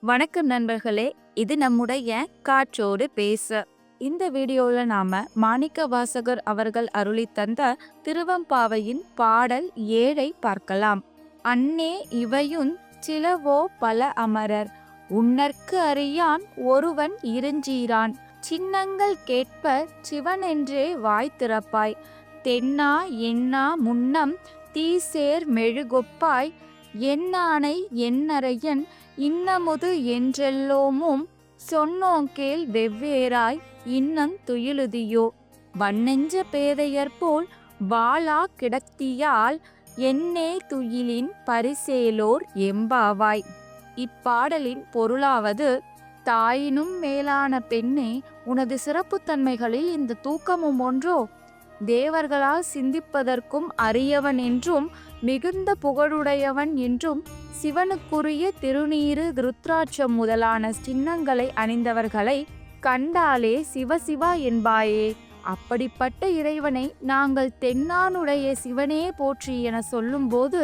வணக்கம் நண்பர்களே, இது நம்முடைய காற்றோடு பேச. இந்த வீடியோல நாம மாணிக்கவாசகர் அவர்கள் அருளி தந்த திருவம்பாவையின் பாடல் 7 பார்க்கலாம். அன்னே இவையுன் சிலவோ பல அமரர் உன்னற்கு அறியான் ஒருவன் இருஞ்சீரான் சின்னங்கள் கேட்ப சிவனென்றே வாய் திறப்பாய் தென்னா என்னா முன்னம் தீசேர் மெழுகொப்பாய் என்னானை என்னரையன் இன்னமுது என்றெல்லோமும் சொன்னோங்கேள் வெவ்வேறாய் இன்னம் துயிலுதியோ வண்ணெஞ்ச பேதையர்போல் வாளா கிடத்தியால் என்னே துயிலின் பரிசேலோர் எம்பாவாய். இப்பாடலின் பொருளாவது, தாயினும் மேலான பெண்ணே, உனது சிறப்புத்தன்மைகளில் இந்த தூக்கமும் ஒன்றோ? தேவர்களால் சிந்திப்பதற்கும் அரியவன் என்றும் மிகுந்த புகழுடையவன் என்றும் சிவனுக்குரிய திருநீறு ருத்ராட்சம் முதலான சின்னங்களை அணிந்தவர்களை கண்டாலே சிவசிவா என்பாயே. அப்படிப்பட்ட இறைவனை நாங்கள் தென்னானுடைய சிவனே போற்றி என சொல்லும்போது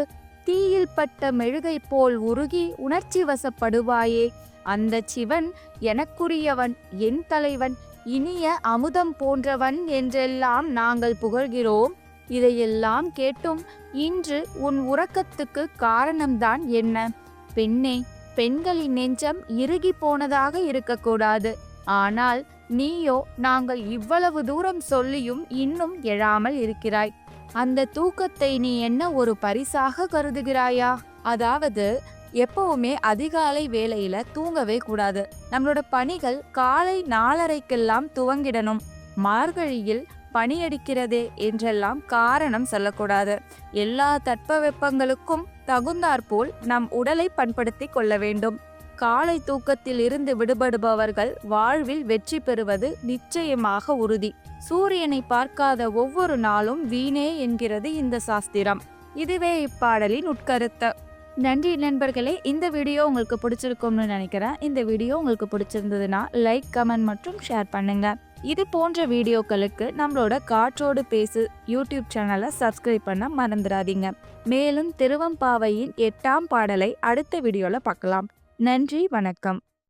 தீயில் பட்ட மெழுகை போல் உருகி உணர்ச்சி வசப்படுவாயே. அந்த சிவன் எனக்குரியவன், என் தலைவன், இனிய அமுதம் போன்றவன் என்றெல்லாம் நாங்கள் புகழ்கிறோம். இதையெல்லாம் கேட்டும் இன்று உன் உறக்கத்துக்கு காரணம்தான் என்ன? பெண்ணே, பெண்களின் நெஞ்சம் இறுகி போனதாக இருக்கக்கூடாது. ஆனால் நீயோ நாங்கள் இவ்வளவு தூரம் சொல்லியும் இன்னும் எழாமல் இருக்கிறாய். அந்த தூக்கத்தை நீ என்ன ஒரு பரிசாக கருதுகிறாயா? அதாவது எப்பவுமே அதிகாலை வேளையில தூங்கவே கூடாது. நம்மளோட பணிகள் காலை 4:30க்கெல்லாம் துவங்கிடணும். மார்கழியில் பனியடிக்கிறதே என்றெல்லாம் காரணம் சொல்லக்கூடாது. எல்லா தட்பவெப்பங்களுக்கும் தகுந்தாற்போல் நம் உடலை பண்படுத்தி கொள்ள வேண்டும். காலை தூக்கத்தில் இருந்து விடுபடுபவர்கள் வாழ்வில் வெற்றி பெறுவது நிச்சயமாக உறுதி. சூரியனை பார்க்காத ஒவ்வொரு நாளும் வீணே என்கிறது இந்த சாஸ்திரம். இதுவே இப்பாடலின் உட்கருத்து. நன்றி நண்பர்களே, இந்த வீடியோ உங்களுக்கு பிடிச்சிருக்கும்னு நினைக்கிறேன். இந்த வீடியோ உங்களுக்கு பிடிச்சிருந்ததுன்னா லைக், கமெண்ட் மற்றும் ஷேர் பண்ணுங்க. இது போன்ற வீடியோக்களுக்கு நம்மளோட காற்றோடு பேசு யூடியூப் சேனலை சப்ஸ்கிரைப் பண்ண மறந்துடாதீங்க. மேலும் திருவம்பாவையின் 8ஆம் பாடலை அடுத்த வீடியோல பார்க்கலாம். நன்றி, வணக்கம்.